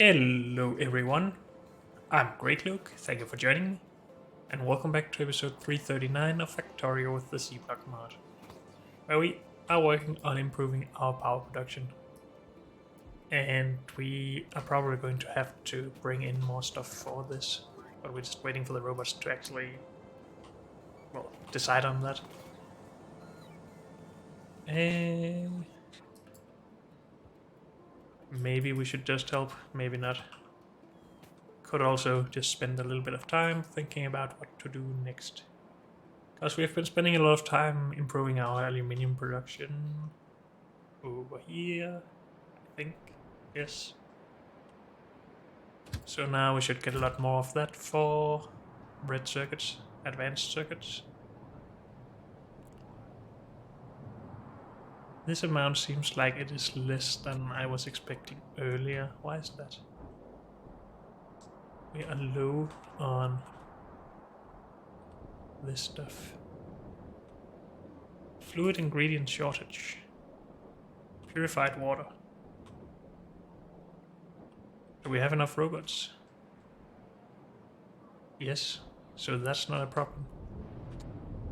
Hello everyone, I'm Great Luke, thank you for joining me, and welcome back to episode 339 of Factorio with the C-Block mod, where we are working on improving our power production. And we are probably going to have to bring in more stuff for this, but we're just waiting for the robots to actually, well, decide on that. And maybe we should just help, maybe not. Could also just spend a little bit of time thinking about what to do next. Because we've been spending a lot of time improving our aluminium production over here, I think. Yes. So now we should get a lot more of that for red circuits, advanced circuits. This amount seems like it is less than I was expecting earlier. Why is that? We are low on this stuff. Fluid ingredient shortage. Purified water. Do we have enough robots? Yes, so that's not a problem.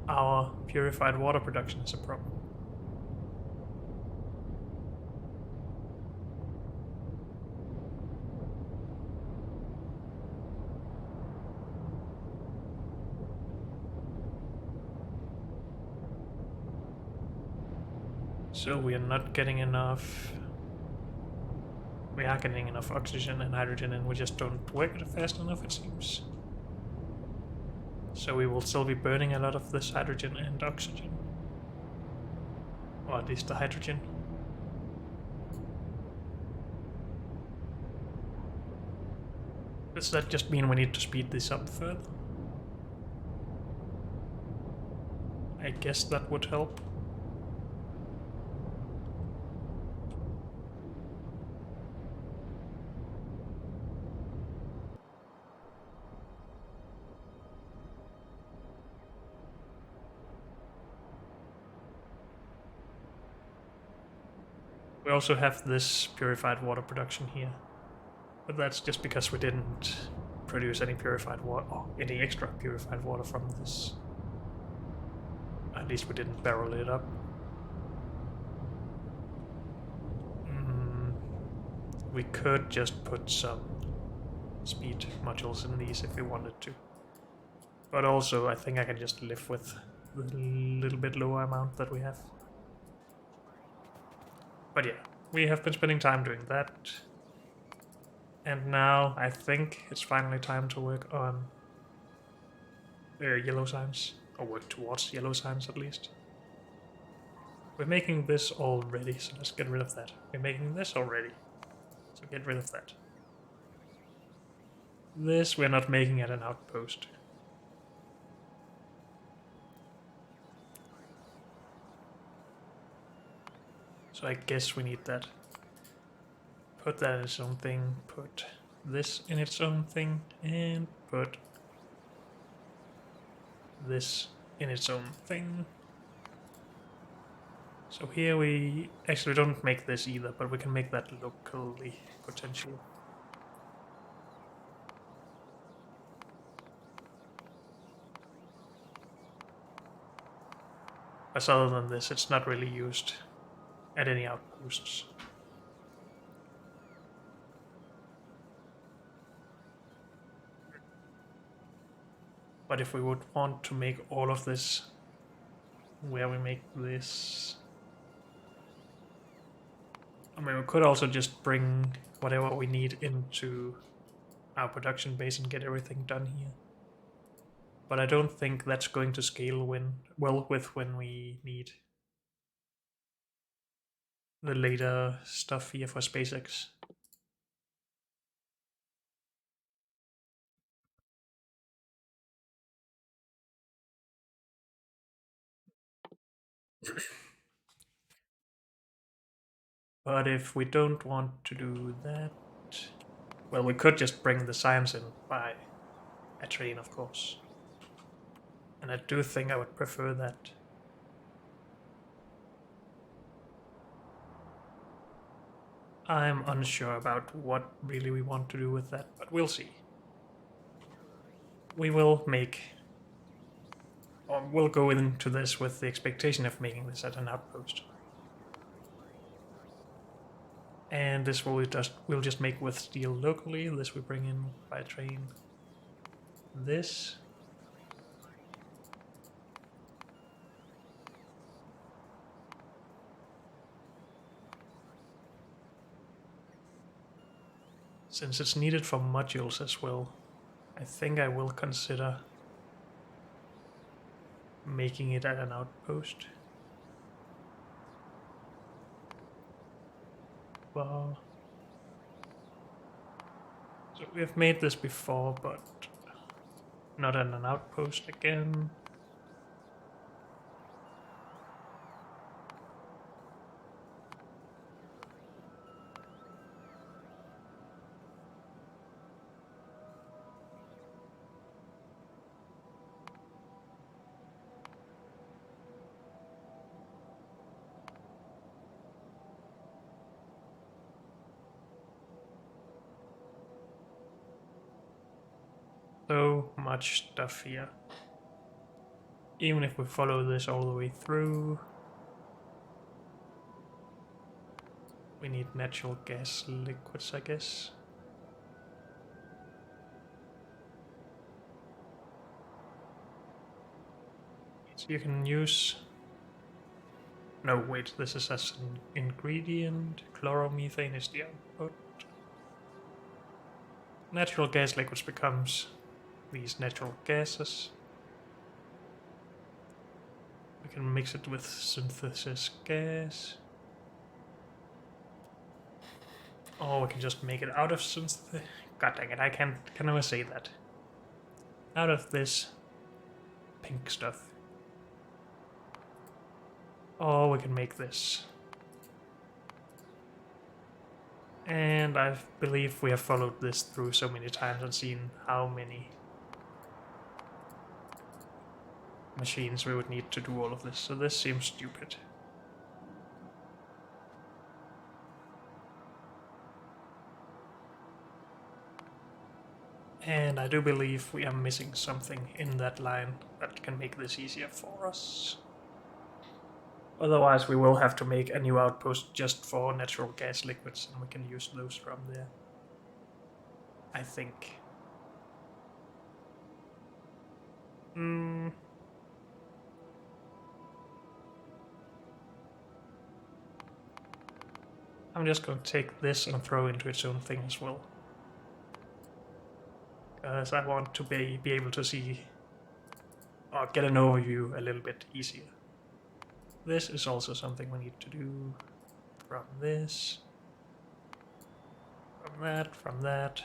Our purified water production is a problem. So we are not getting enough. We are getting enough oxygen and hydrogen, and we just don't work it fast enough, it seems. So we will still be burning a lot of this hydrogen and oxygen. Or at least the hydrogen. Does that just mean we need to speed this up further? I guess that would help. We also have this purified water production here. But that's just because we didn't produce any purified water, or any extra purified water from this. At least we didn't barrel it up. We could just put some speed modules in these if we wanted to. But also, I think I can just live with the little bit lower amount that we have. But yeah, we have been spending time doing that. And now I think it's finally time to work on yellow signs, or work towards yellow signs at least. We're making this already, so let's get rid of that. We're making this already, so get rid of that. This we're not making at an outpost. So I guess we need that. Put that in its own thing, put this in its own thing, and put this in its own thing. So here we actually don't make this either, but we can make that locally, potentially. But other than this, it's not really used at any outposts. But if we would want to make all of this, where we make this, I mean, we could also just bring whatever we need into our production base and get everything done here. But I don't think that's going to scale well with when we need the later stuff here for SpaceX. But if we don't want to do that, well, we could just bring the science in by a train, of course. And I do think I would prefer that. I'm unsure about what really we want to do with that, but we'll see. We will make, or we'll go into this with the expectation of making this at an outpost. And this we'll just make with steel locally. This we bring in by train. This. Since it's needed for modules as well, I think I will consider making it at an outpost. Well, so we have made this before, but not at an outpost again. So much stuff here. Even if we follow this all the way through, we need natural gas liquids, I guess. So you can use... No, wait, this is as an ingredient. Chloromethane is the output. Natural gas liquids becomes these natural gases. We can mix it with synthesis gas. Or we can just make it out of synthesis. God dang it, I can never say that. Out of this pink stuff. Or we can make this. And I believe we have followed this through so many times and seen how many machines we would need to do all of this, so this seems stupid. And I do believe we are missing something in that line that can make this easier for us. Otherwise we will have to make a new outpost just for natural gas liquids, and we can use those from there, I think. I'm just going to take this and throw into its own thing as well. Because I want to be able to see or get an overview a little bit easier. This is also something we need to do from this, from that,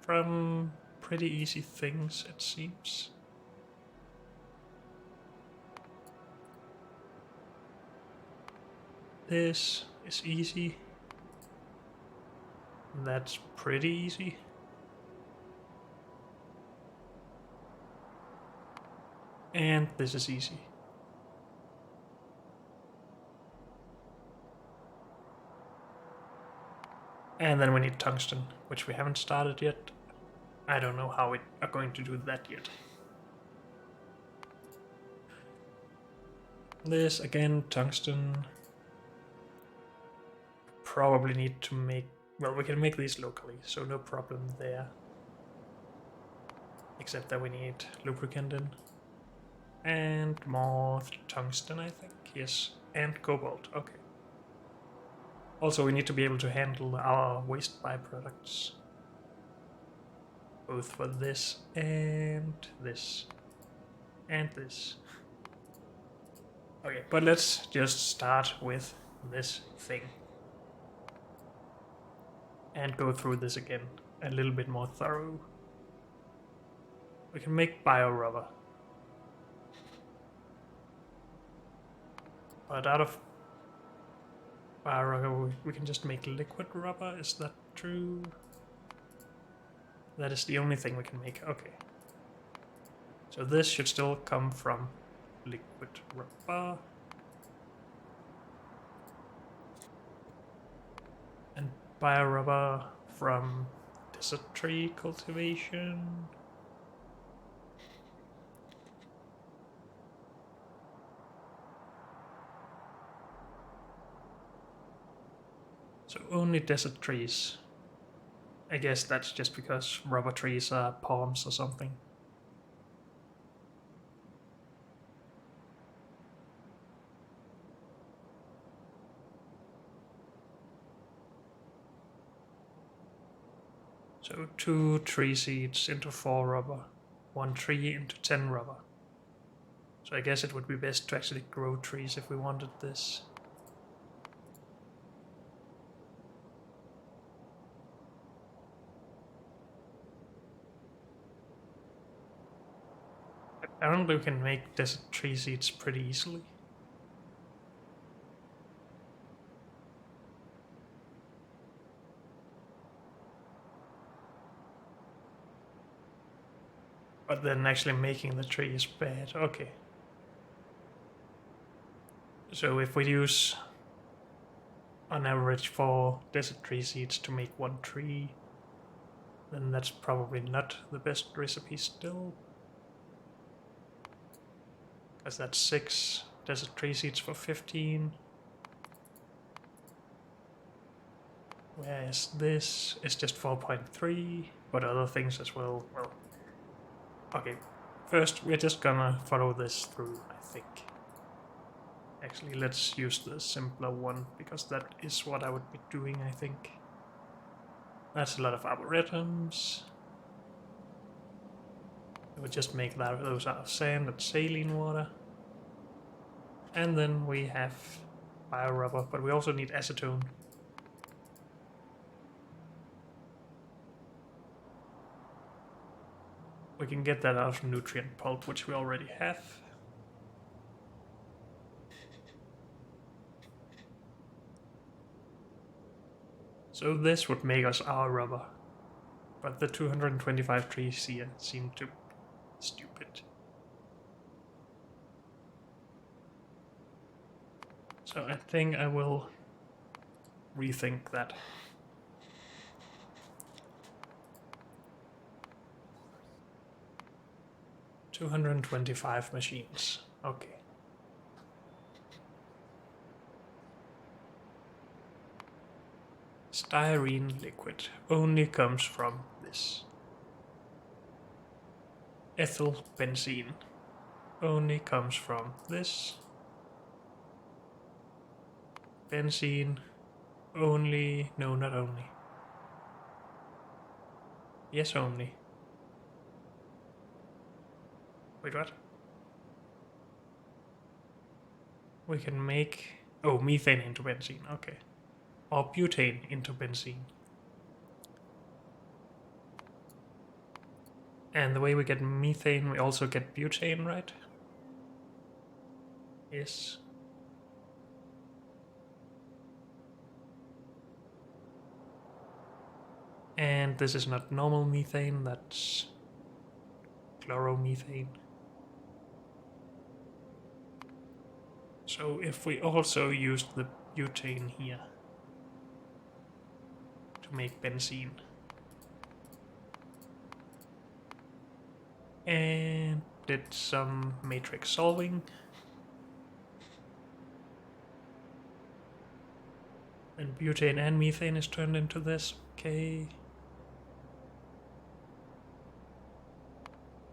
from pretty easy things, it seems. This is easy. That's pretty easy. And this is easy. And then we need tungsten, which we haven't started yet. I don't know how we are going to do that yet. This, again, tungsten. Probably need to make... Well, we can make these locally, so no problem there. Except that we need lubricant in. And more tungsten, I think. Yes, and cobalt, okay. Also, we need to be able to handle our waste byproducts. Both for this and this. And this. Okay, but let's just start with this thing. And go through this again a little bit more thorough. We can make bio-rubber. But out of bio-rubber we can just make liquid rubber, is that true? That is the only thing we can make, okay. So this should still come from liquid rubber. biorubber from desert tree cultivation. So only desert trees. I guess that's just because rubber trees are palms or something. So 2 tree seeds into 4 rubber, 1 tree into 10 rubber. So I guess it would be best to actually grow trees if we wanted this. Apparently we can make desert tree seeds pretty easily. But then actually making the tree is bad. Okay. So if we use on average 4 desert tree seeds to make 1 tree, then that's probably not the best recipe still. Because that's 6 desert tree seeds for 15. Whereas this is just 4.3, but other things as well. Well, okay. First, we're just gonna follow this through, I think. Actually, let's use the simpler one, because that is what I would be doing, I think. That's a lot of arboretums. We would just make those out of sand and saline water. And then we have biorubber, but we also need acetone. We can get that out of nutrient pulp, which we already have. So this would make us our rubber. But the 225 trees here seem to be stupid. So I think I will rethink that. $225 machines. Okay. Styrene liquid only comes from this. Ethyl benzene only comes from this. Benzene only, no, not only. Yes, only. Wait, what? We can make, oh, methane into benzene, okay. Or butane into benzene. And the way we get methane, we also get butane, right? Yes. And this is not normal methane, that's chloromethane. So if we also use the butane here to make benzene, and did some matrix solving, and butane and methane is turned into this, okay.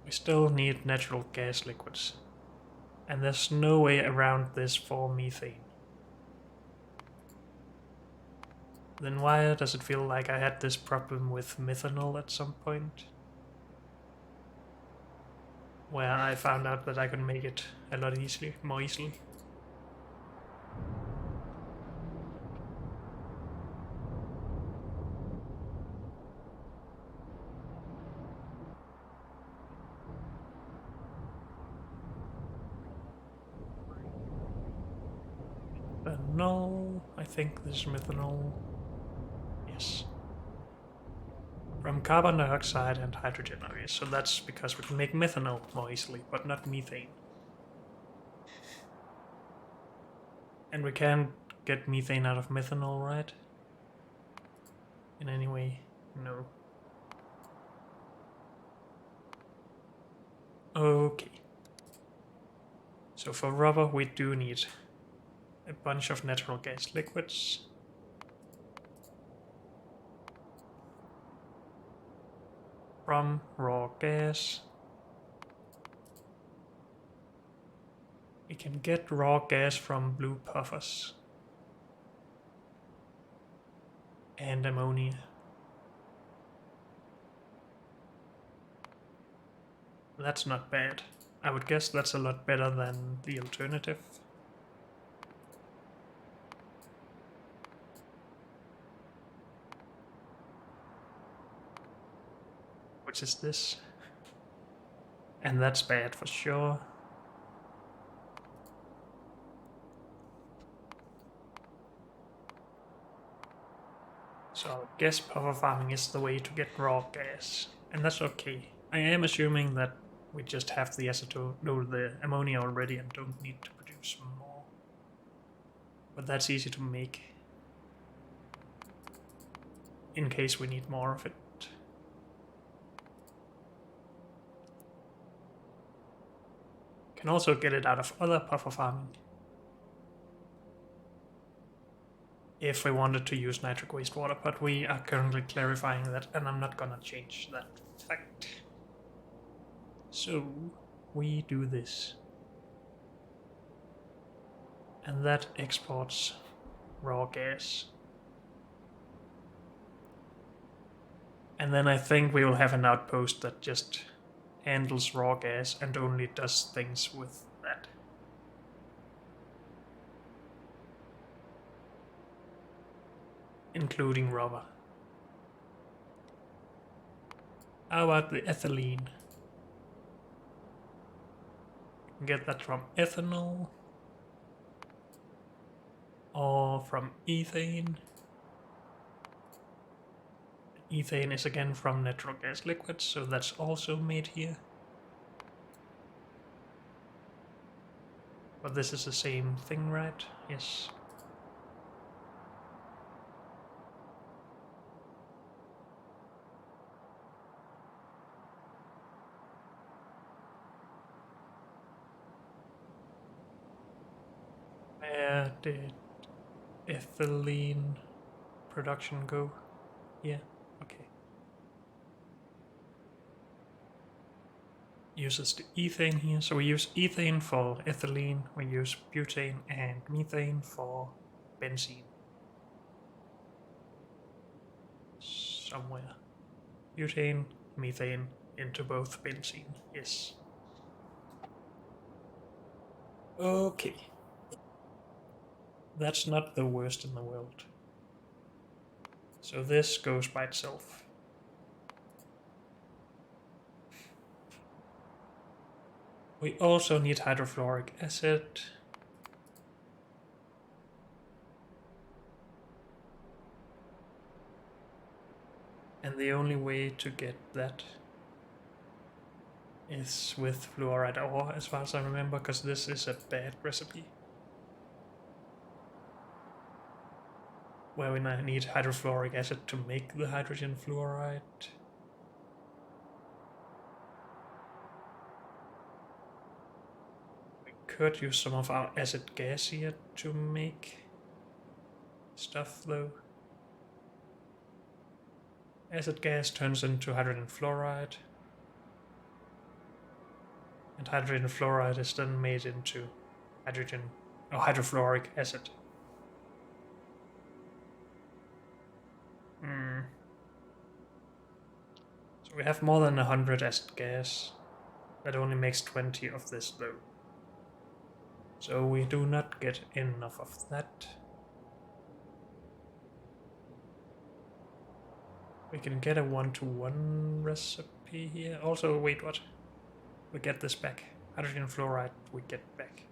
We still need natural gas liquids, and there's no way around this for methane. Then why does it feel like I had this problem with methanol at some point? Where I found out that I could make it a lot more easily. Methanol, I think this is methanol. Yes. From carbon dioxide and hydrogen, okay, so that's because we can make methanol more easily, but not methane. And we can't get methane out of methanol, right? in any way? No. Okay. So for rubber we do need a bunch of natural gas liquids. From raw gas. We can get raw gas from blue puffers. And ammonia. That's not bad. I would guess that's a lot better than the alternative. Which is this. And that's bad for sure. So I guess puffer farming is the way to get raw gas. And that's okay. I am assuming that we just have the the ammonia already and don't need to produce more. But that's easy to make. In case we need more of it. Can also get it out of other puffer farming. If we wanted to use nitric wastewater, but we are currently clarifying that and I'm not gonna change that fact. So we do this. And that exports raw gas. And then I think we will have an outpost that just handles raw gas and only does things with that. Including rubber. How about the ethylene? You can get that from ethanol. Or from ethane. Ethane is again from natural gas liquids, so that's also made here. But this is the same thing, right? Yes. Where did ethylene production go? Yeah, okay. Uses the ethane here. So we use ethane for ethylene, we use butane and methane for benzene. Somewhere. Butane, methane into both benzene, yes. Okay. That's not the worst in the world. So this goes by itself. We also need hydrofluoric acid. And the only way to get that is with fluoride ore, as far as I remember, because this is a bad recipe. Where we need hydrofluoric acid to make the hydrogen fluoride. We could use some of our acid gas here to make stuff though. Acid gas turns into hydrogen fluoride. And hydrogen fluoride is then made into hydrogen or hydrofluoric acid. So we have more than 100 acid gas. That only makes 20 of this though. So we do not get enough of that. We can get a 1-to-1 recipe here. Also, wait, what? We get this back. Hydrogen fluoride we get back.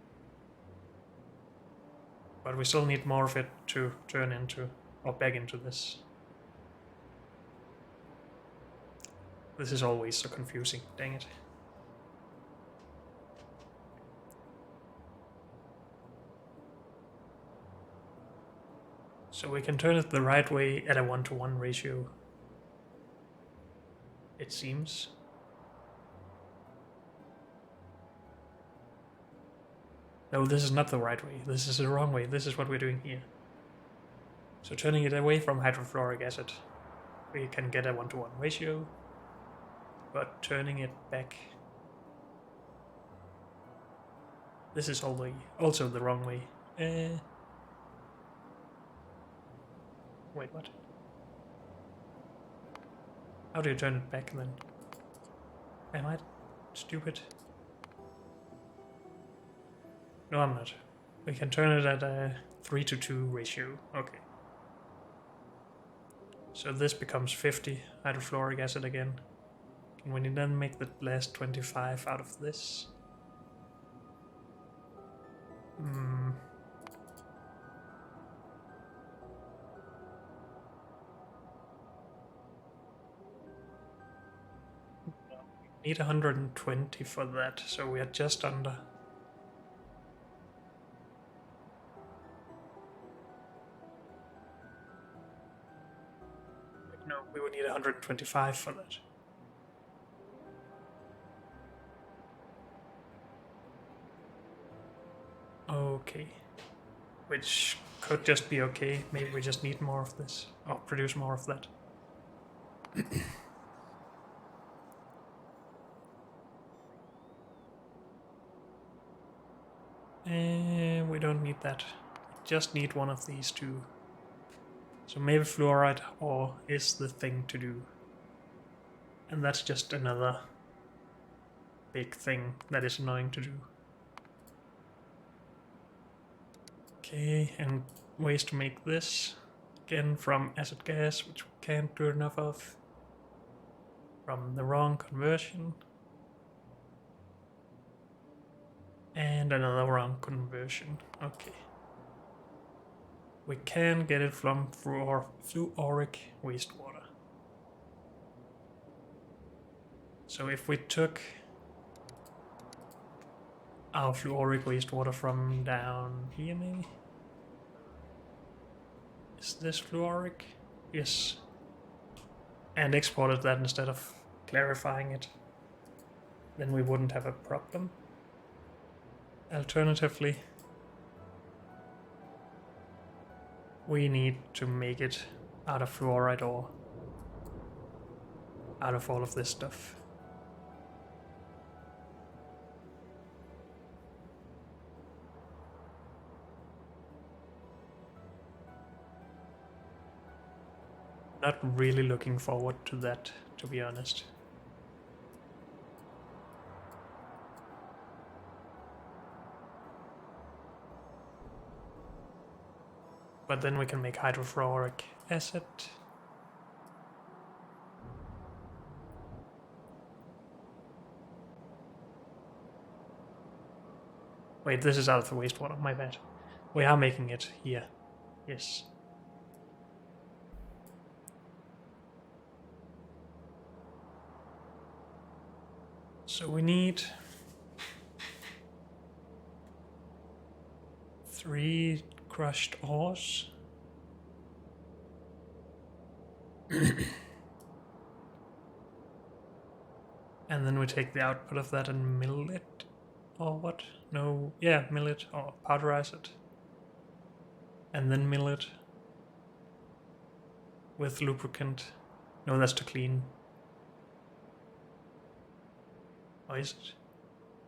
But we still need more of it to turn into, or back into this. This is always so confusing, dang it. So we can turn it the right way at a 1-to-1 ratio. It seems. No, this is not the right way. This is the wrong way. This is what we're doing here. So turning it away from hydrofluoric acid, we can get a 1-to-1 ratio. But turning it back... This is also the wrong way. Wait, what? How do you turn it back then? Am I stupid? No, I'm not. We can turn it at a 3-to-2 ratio. Okay. So this becomes 50 hydrofluoric acid again. Can we then make the last 25 out of this? Need 120 for that, so we are just under. No, we would need 125 for that. Okay. Which could just be okay. Maybe we just need more of this. Or produce more of that. And we don't need that. Just need one of these two. So maybe fluoride ore is the thing to do. And that's just another big thing that is annoying to do. Okay, and ways to make this. Again, from acid gas, which we can't do enough of. From the wrong conversion. And another wrong conversion. Okay. We can get it from fluoric wastewater. So if we took our fluoric wastewater from down here maybe? Is this fluoric? Yes. And exported that instead of clarifying it. Then we wouldn't have a problem. Alternatively, we need to make it out of fluoride ore. Out of all of this stuff. Not really looking forward to that, to be honest. But then we can make hydrofluoric acid. Wait, this is out of the wastewater, my bad. We are making it here. Yes. So we need 3 crushed ores. And then we take the output of that and mill it. Or what? No, yeah, mill it or powderize it. And then mill it with lubricant. No, that's to clean. Oh, is it?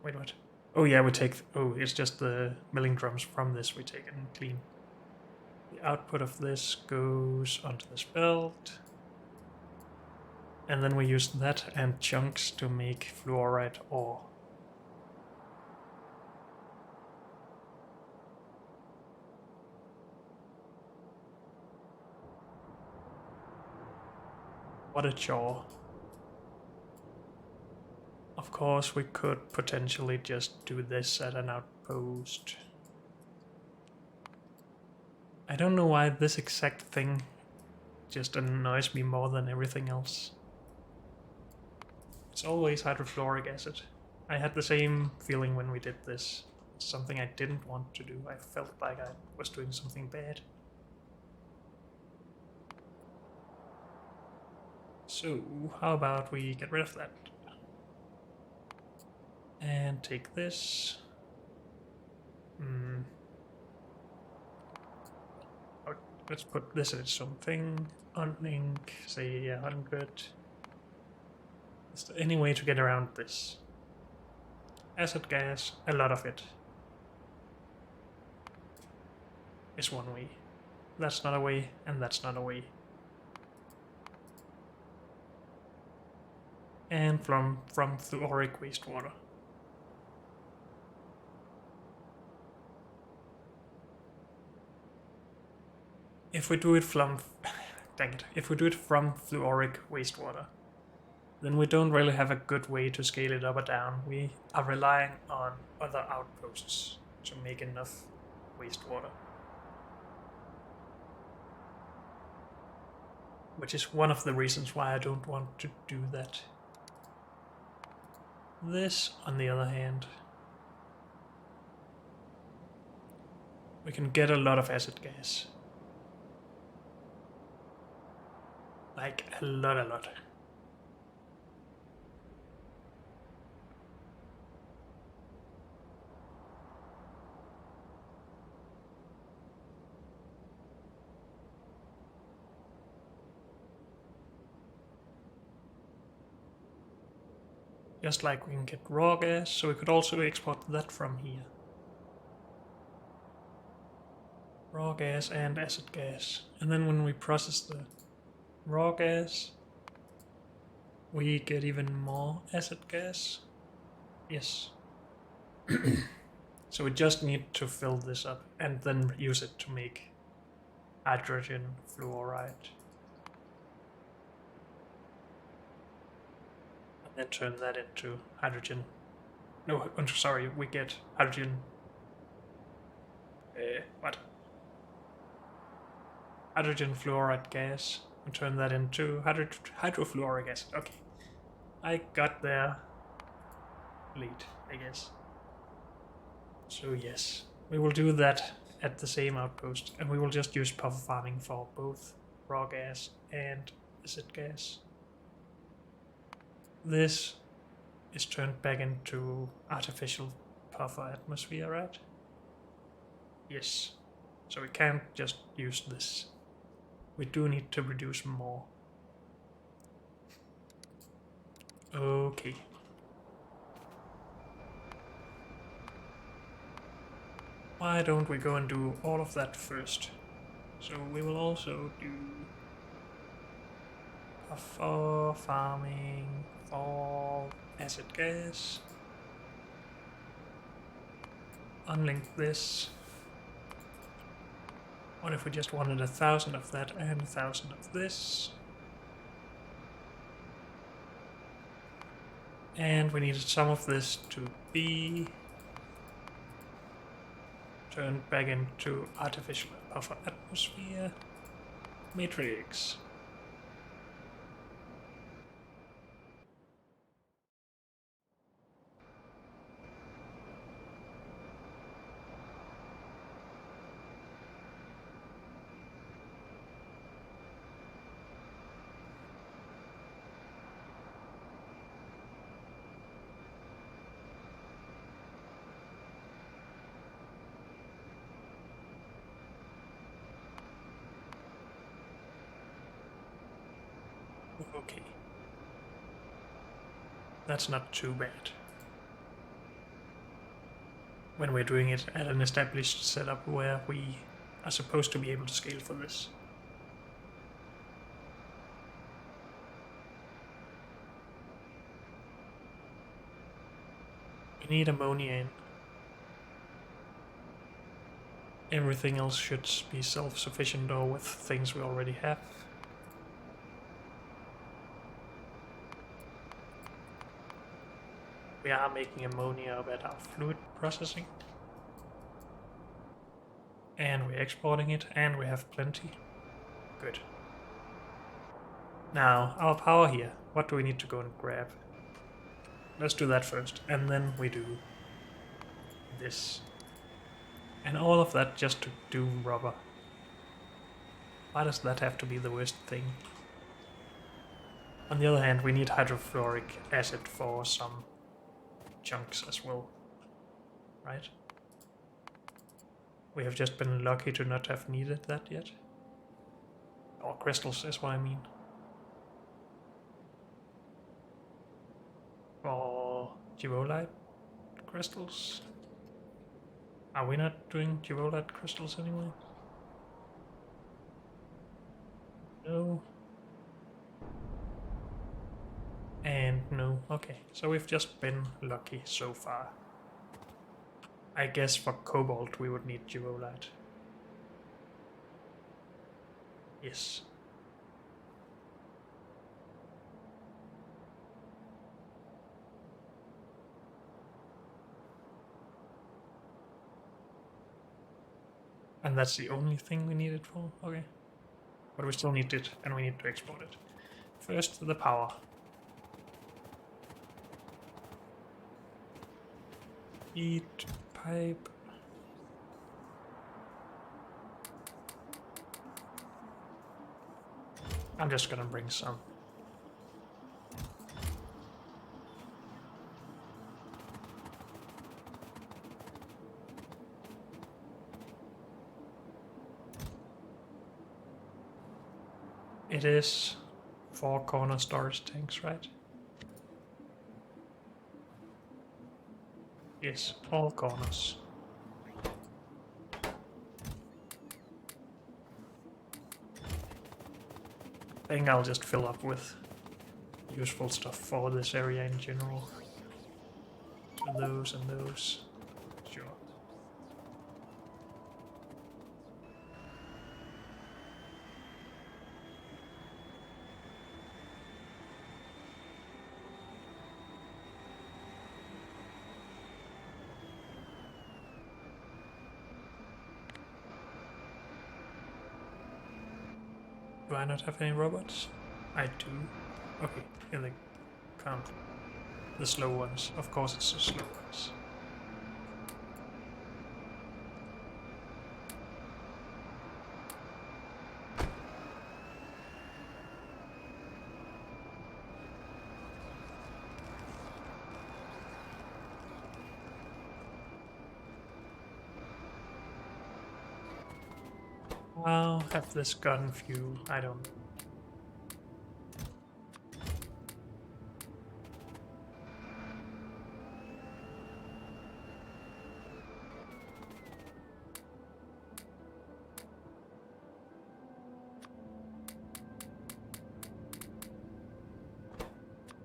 Wait, what? Oh yeah, we take... Oh, it's just the milling drums from this we take and clean. The output of this goes onto this belt. And then we use that and chunks to make fluoride ore. What a chore. Of course, we could potentially just do this at an outpost. I don't know why this exact thing just annoys me more than everything else. It's always hydrofluoric acid. I had the same feeling when we did this. It's something I didn't want to do. I felt like I was doing something bad. So, how about we get rid of that? And take this. Let's put this as something. Unlink, say 100. Is there any way to get around this? Acid gas, a lot of it. Is one way. That's not a way, and that's not a way. And from fluoric wastewater. If we do it from, dang it, if we do it from fluoric wastewater, then we don't really have a good way to scale it up or down. We are relying on other outposts to make enough wastewater. Which is one of the reasons why I don't want to do that. This, on the other hand, we can get a lot of acid gas. Like a lot. Just like we can get raw gas, so we could also export that from here. Raw gas and acid gas. And then when we process the raw gas, we get even more acid gas. Yes. So we just need to fill this up and then use it to make hydrogen fluoride. And then turn that into hydrogen. No, I'm sorry, we get hydrogen. What? Hydrogen fluoride gas. And turn that into hydrofluoric acid. Okay. I got there late, I guess. So yes, we will do that at the same outpost, and we will just use puffer farming for both raw gas and acid gas. This is turned back into artificial puffer atmosphere, right? Yes. So we can't just use this. We do need to produce more. Okay. Why don't we go and do all of that first? So we will also do puffer farming for acid gas. Unlink this. What if we just wanted 1,000 of that and 1,000 of this? And we needed some of this to be turned back into artificial puffer atmosphere matrix. Okay. That's not too bad. When we're doing it at an established setup where we are supposed to be able to scale for this. We need ammonia in. Everything else should be self-sufficient or with things we already have. We are making ammonia at our fluid processing. And we're exporting it, and we have plenty. Good. Now, our power here. What do we need to go and grab? Let's do that first, and then we do this. And all of that just to do rubber. Why does that have to be the worst thing? On the other hand, we need hydrofluoric acid for some chunks as well, right? We have just been lucky to not have needed that yet. Or crystals is what I mean. Or duolite crystals? Are we not doing duolite crystals anyway? No. And no. Okay, so we've just been lucky so far. I guess for cobalt we would need duolite. Yes. And that's the only thing we need it for? Okay. But we still need it, and we need to export it. First, the power. Heat pipe. I'm just gonna bring some. It is 4 corner storage tanks, right? Yes, all corners. I think I'll just fill up with useful stuff for this area in general. Those and those. Sure. Do I not have any robots? I do. Okay, here they come. The slow ones. Of course it's the slow ones. I'll have this gun fuel. I don't know.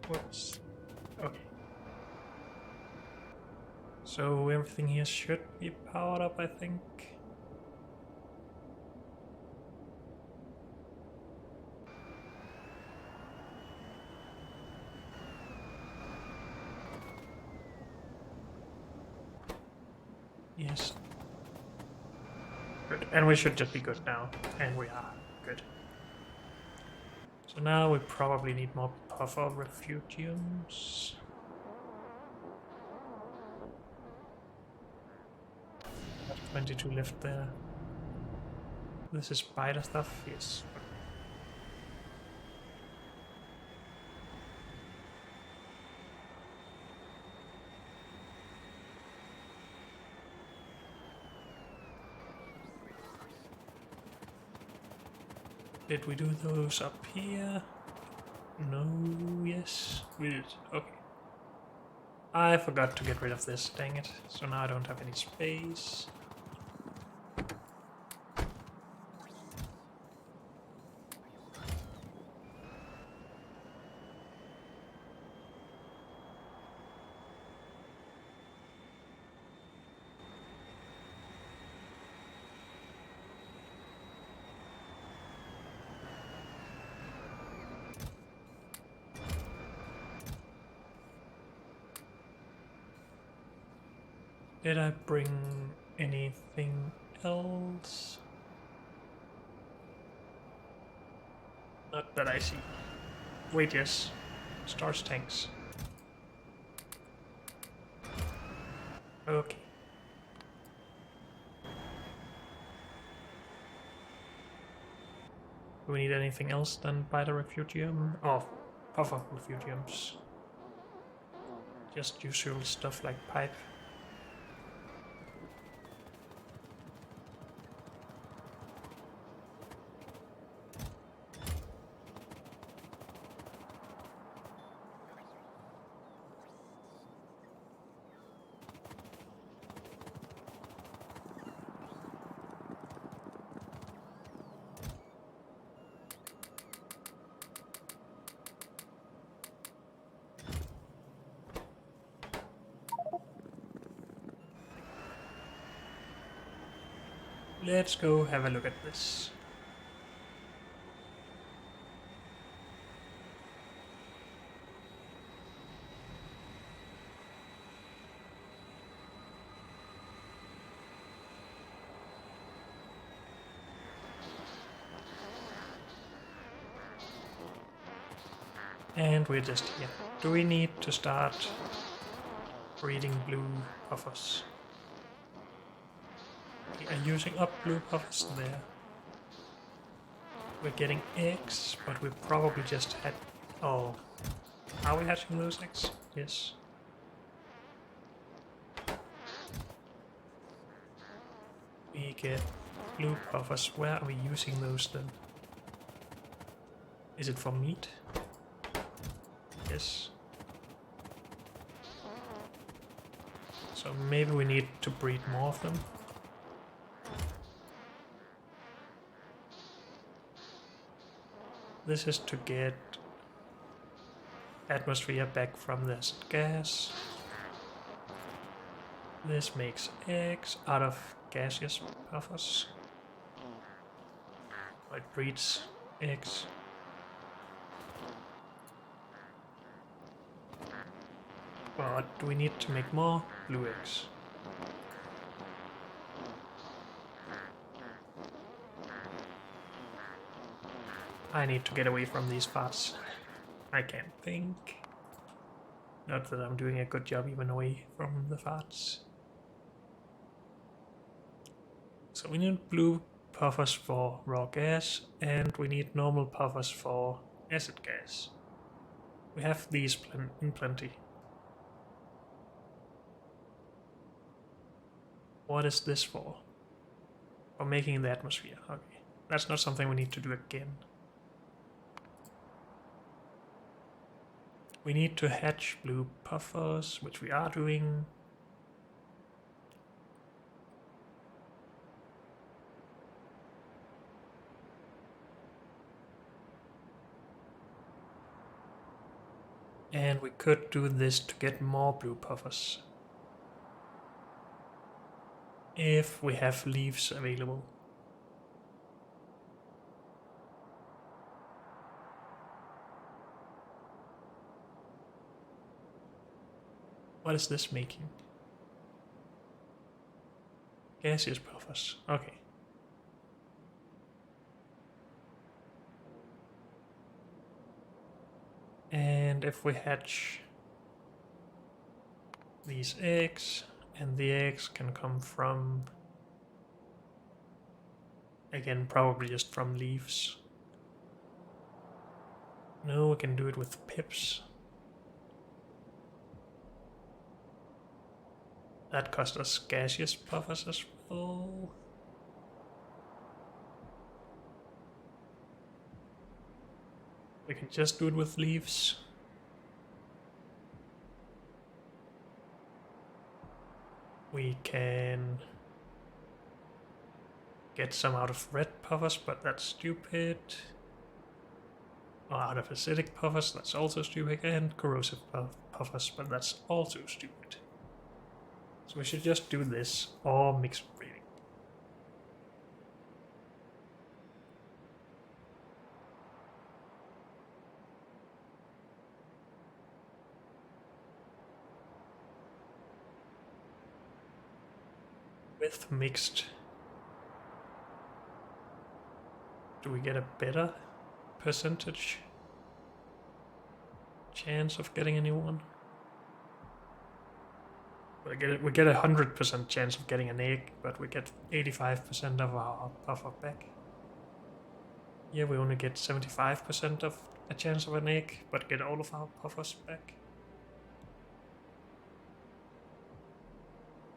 Whoops. Okay. So everything here should be powered up, I think. Yes. Good. And we should just be good now. And we are. Good. So now we probably need more puffer refugiums. Got 22 left there. This is spider stuff? Yes. Did we do those up here? No, yes, we did. Okay. I forgot to get rid of this, dang it. So now I don't have any space. Did I bring anything else? Not that I see. Wait, yes. Stars tanks. Okay. Do we need anything else than by the refugium? Oh, puff up a few jumps. Just usual stuff like pipe. Let's go have a look at this. And we're just here. Do we need to start breeding blue puffers? We are using up blue puffers there. We're getting eggs, but we probably just had... Oh, are we hatching those eggs? Yes. We get blue puffers. Where are we using those then? Is it for meat? Yes. So maybe we need to breed more of them. This is to get atmosphere back from the acid gas. This makes eggs out of gaseous puffers. It breeds eggs. But do we need to make more blue eggs? I need to get away from these farts. I can't think. Not that I'm doing a good job even away from the farts. So we need blue puffers for raw gas, and we need normal puffers for acid gas. We have these in plenty. What is this for? For making the atmosphere. Okay. That's not something we need to do again. We need to hatch blue puffers, which we are doing. And we could do this to get more blue puffers. If we have leaves available. What is this making? Gaseous puffers. Okay. And if we hatch these eggs, and the eggs can come from, again, probably just from leaves. No, we can do it with pips. That cost us gaseous puffers as well. We can just do it with leaves. We can get some out of red puffers, but that's stupid. Or out of acidic puffers, that's also stupid. And corrosive puffers, but that's also stupid. So we should just do this, or mixed breeding. With mixed, do we get a better percentage chance of getting anyone? We get 100% chance of getting an egg, but we get 85% of our puffer back. Here we only get 75% of a chance of an egg, but get all of our puffers back.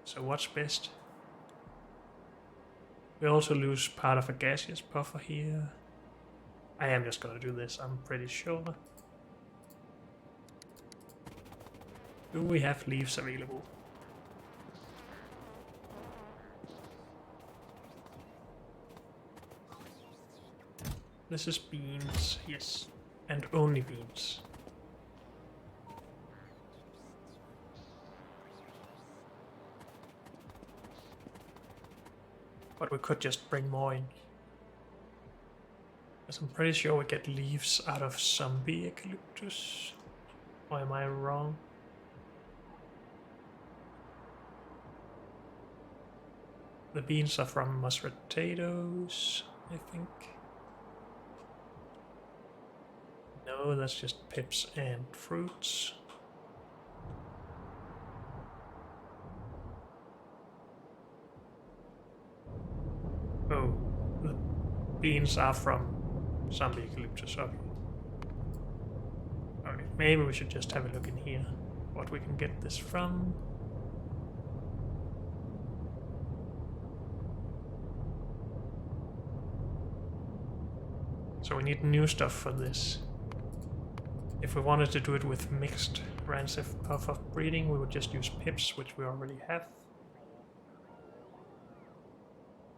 So what's best? We also lose part of a gaseous puffer here. I am just gonna do this, I'm pretty sure. Do we have leaves available? This is beans, yes. And only beans. But we could just bring more in. Because I'm pretty sure we get leaves out of zombie eucalyptus. Or am I wrong? The beans are from mashed potatoes, I think. No, that's just pips and fruits. Oh, the beans are from zombie eucalyptus, okay. Okay, maybe we should just have a look in here, what we can get this from. So we need new stuff for this. If we wanted to do it with mixed rancid puffer breeding, we would just use pips, which we already have.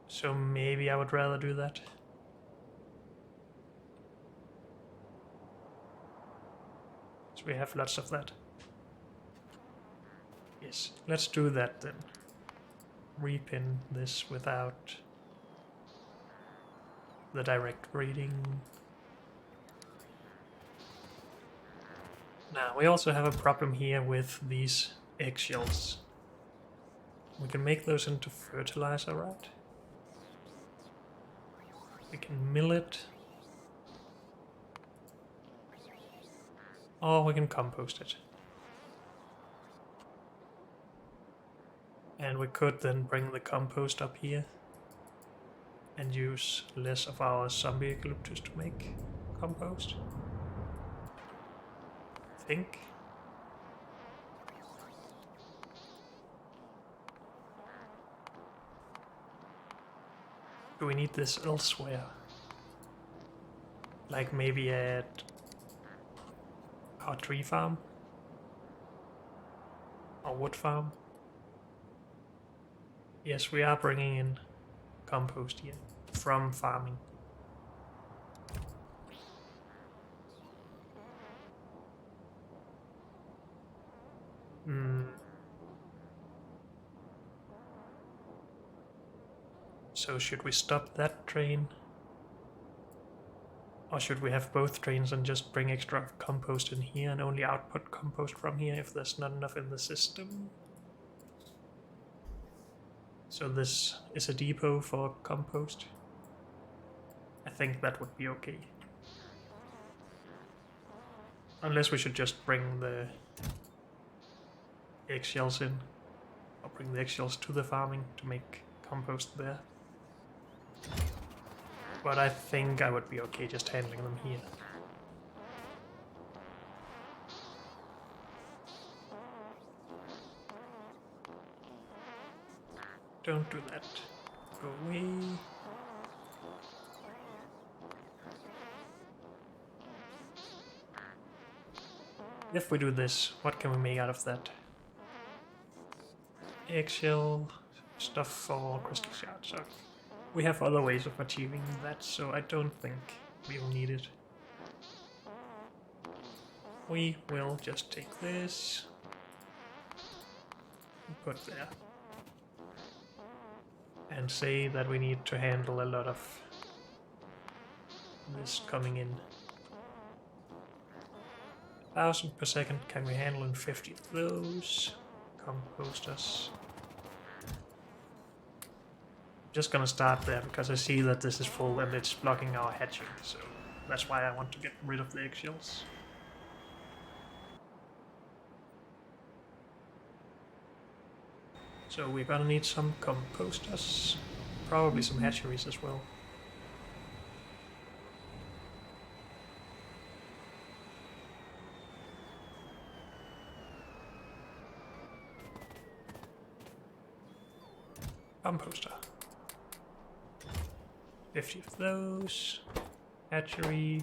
So maybe I would rather do that. So we have lots of that. Yes, let's do that then. Repin this without the direct breeding. Now, we also have a problem here with these eggshells. We can make those into fertilizer, right? We can mill it. Or we can compost it. And we could then bring the compost up here and use less of our zombie eucalyptus to make compost. I think. Do we need this elsewhere? Like maybe at our tree farm? Or wood farm? Yes, we are bringing in compost here from farming. So should we stop that train? Or should we have both trains and just bring extra compost in here and only output compost from here if there's not enough in the system? So this is a depot for compost. I think that would be okay. Unless we should just bring the eggshells in. Or bring the eggshells to the farming to make compost there. But I think I would be okay just handling them here. Don't do that. Go away. If we do this, what can we make out of that? Eggshell, stuff for crystal shards. Okay. We have other ways of achieving that, so I don't think we will need it. We will just take this and put there. And say that we need to handle a lot of this coming in. 1,000 per second, can we handle in 50 of those? Composters. I'm just gonna start there because I see that this is full and it's blocking our hatching, so that's why I want to get rid of the eggshells. So we're gonna need some composters, probably some hatcheries as well. composter. 50 of those. Hatchery.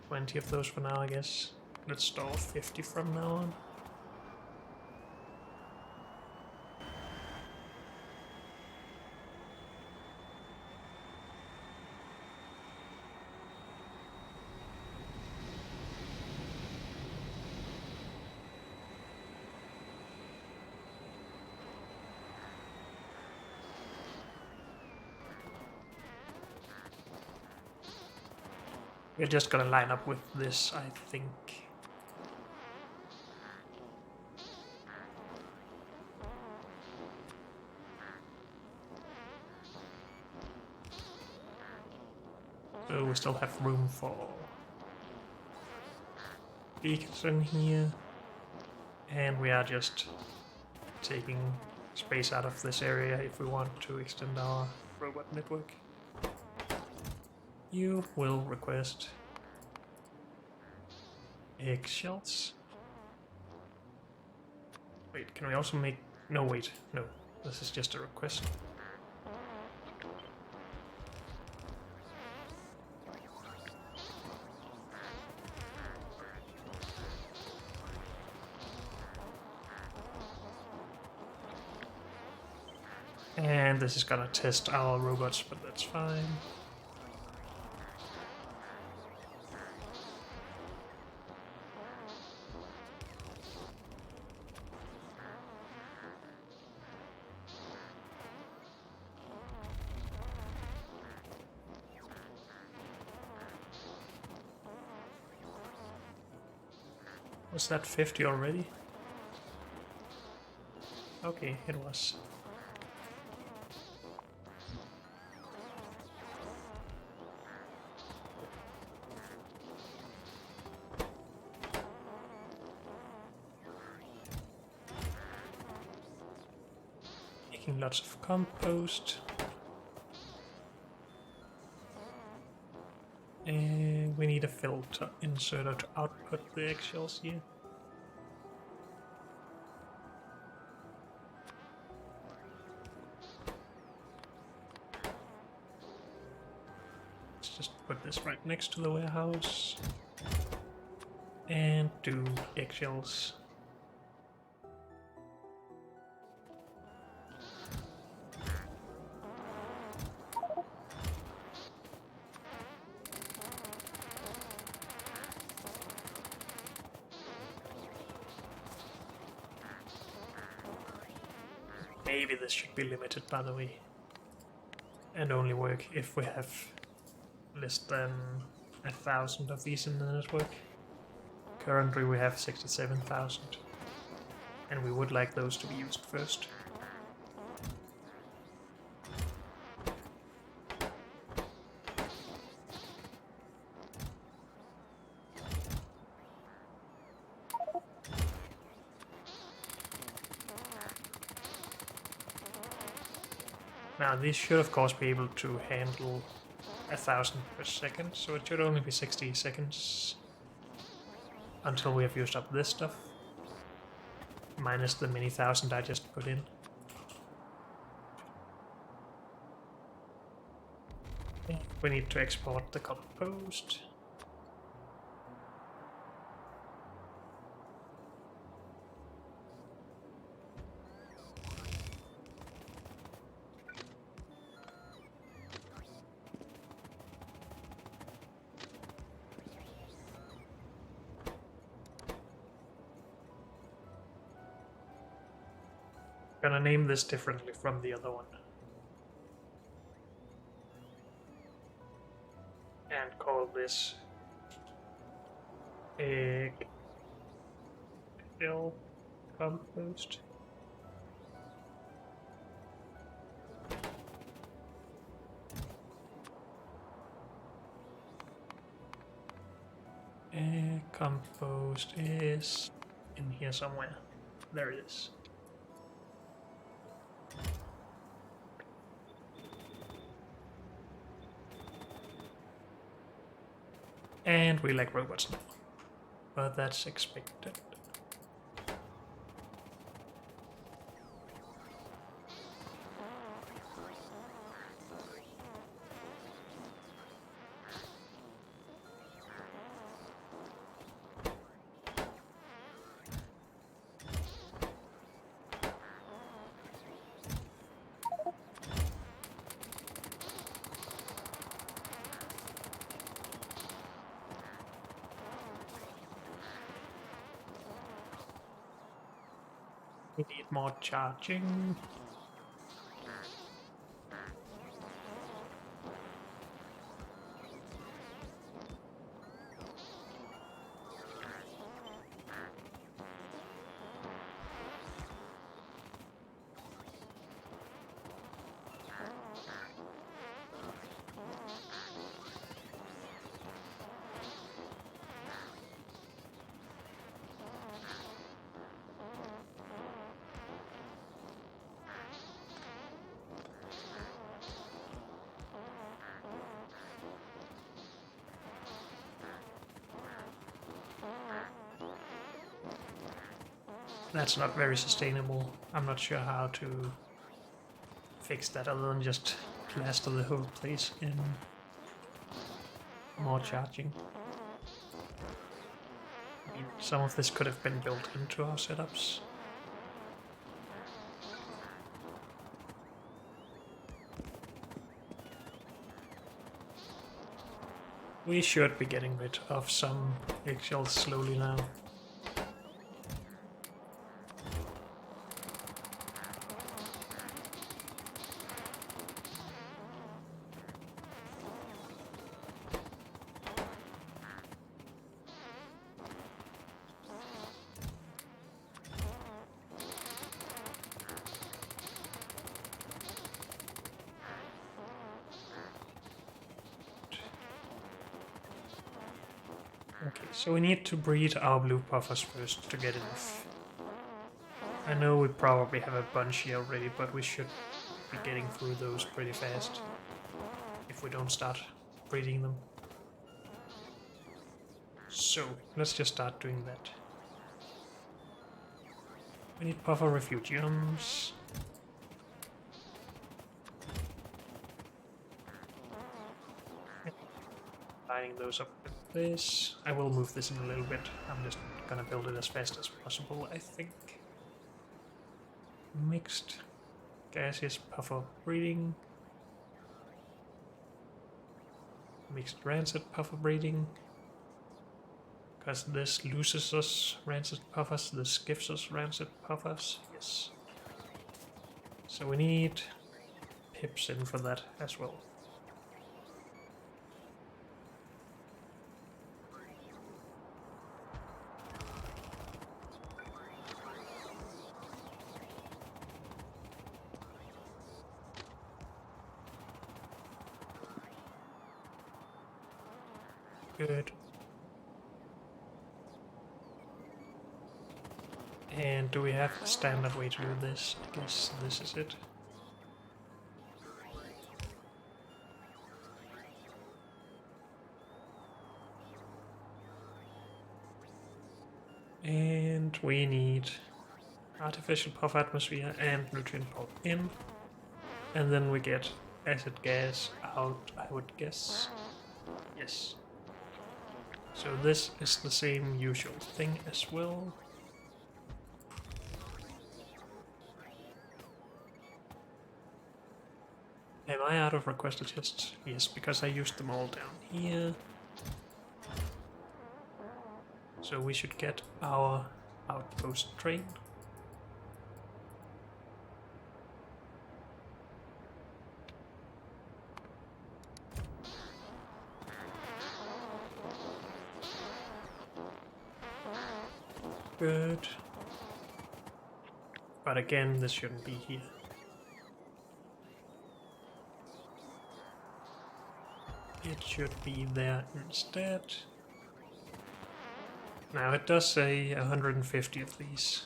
20 of those for now, I guess. Let's store 50 from now on. We're just gonna line up with this, I think. So we still have room for beacons in here. And we are just taking space out of this area if we want to extend our robot network. You will request eggshells. Wait, can we also make... No, wait, no. This is just a request. And this is gonna test our robots, but that's fine. Was that 50 already? Okay, it was. Making lots of compost. And we need a filter inserter to output the eggshells here. Let's just put this right next to the warehouse. And do eggshells. Maybe this should be limited, by the way, and only work if we have less than 1,000 of these in the network. Currently we have 67,000, and we would like those to be used first. Now this should of course be able to handle 1,000 per second, so it should only be 60 seconds until we have used up this stuff, minus the many thousand I just put in. Okay, we need to export the compost. Gonna name this differently from the other one. And call this egg shell compost. Egg compost is in here somewhere. There it is. And we like robots now, but that's expected. We need more charging. That's not very sustainable. I'm not sure how to fix that other than just plaster the whole place in more charging. I mean, some of this could have been built into our setups. We should be getting rid of some eggshells slowly now. Okay, so we need to breed our blue puffers first to get enough. I know we probably have a bunch here already, but we should be getting through those pretty fast if we don't start breeding them. So, let's just start doing that. We need puffer refugiums. Lining those up with this. I will move this in a little bit. I'm just gonna build it as fast as possible, I think. Mixed gaseous puffer breeding. Mixed rancid puffer breeding. Because this loses us rancid puffers, this gives us rancid puffers. Yes. So we need pips in for that as well. Good. And do we have a standard way to do this? I guess this is it. And we need artificial puff atmosphere and nutrient pulp in. And then we get acid gas out, I would guess. Yes. So this is the same usual thing as well. Am I out of requested tests? Yes, because I used them all down here. So we should get our outpost train. Good. But again, this shouldn't be here. It should be there instead. Now it does say 150 of these.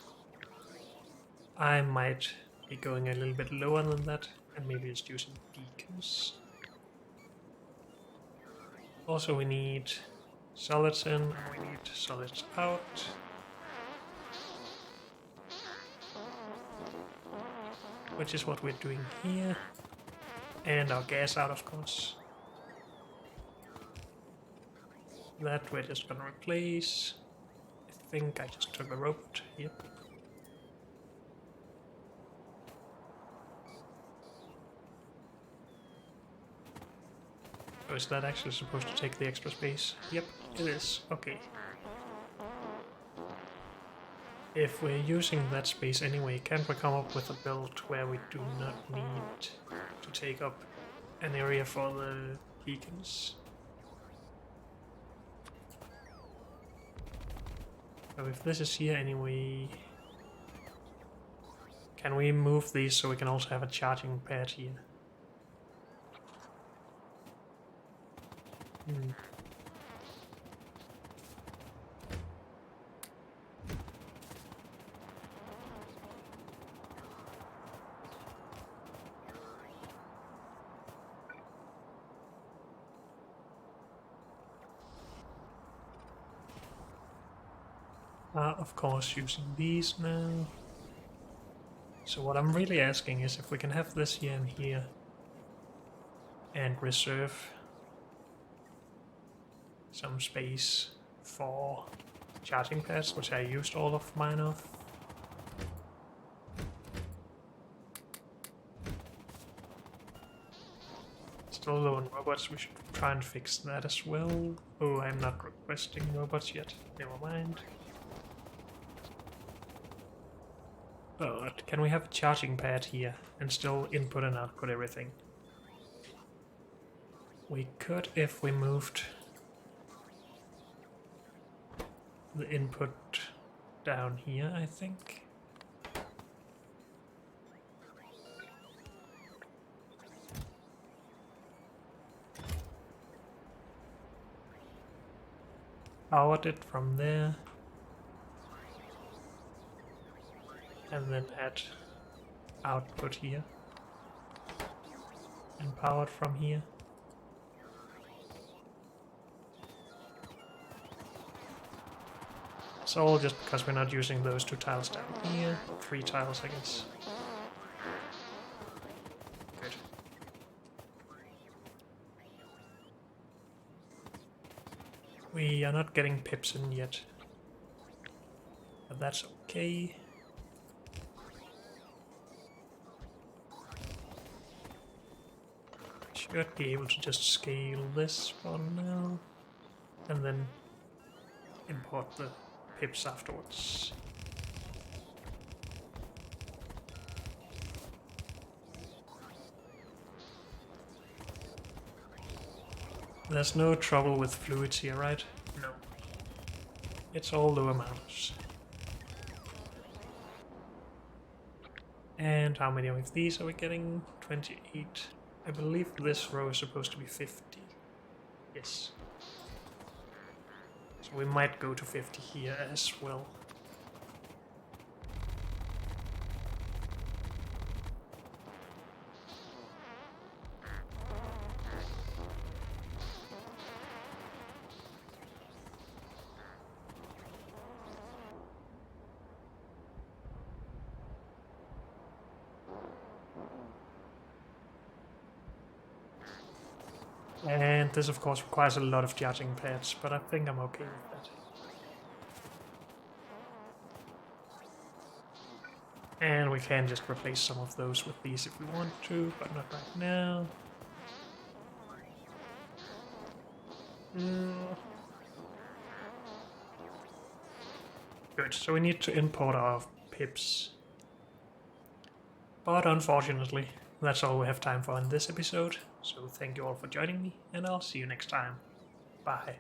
I might be going a little bit lower than that and maybe just using beacons. Also we need solids in and we need solids out. Which is what we're doing here. And our gas out, of course. That we're just gonna replace. I think I just took a robot. Yep. Oh, is that actually supposed to take the extra space? Yep, it is. Okay. If we're using that space anyway, can't we come up with a build where we do not need to take up an area for the beacons? So if this is here anyway, can we move these so we can also have a charging pad here? Of course, using these now. So what I'm really asking is if we can have this here and here and reserve some space for charging pads, which I used all of mine of. Still low on robots, we should try and fix that as well. Oh, I'm not requesting robots yet, never mind. But can we have a charging pad here and still input and output everything? We could if we moved the input down here, I think. Powered it from there. And then add output here. And powered from here. It's all just because we're not using those 2 tiles down here. 3 tiles, I guess. Good. We are not getting pips in yet. But that's okay. Should be able to just scale this for now. And then import the pips afterwards. There's no trouble with fluids here, right? No. It's all low amounts. And how many of these are we getting? 28. I believe this row is supposed to be 50. Yes. So we might go to 50 here as well. And this of course requires a lot of charging pads, but I think I'm okay with that. And we can just replace some of those with these if we want to, but not right now. Good, so we need to import our pips. But unfortunately, that's all we have time for in this episode, so thank you all for joining me, and I'll see you next time. Bye.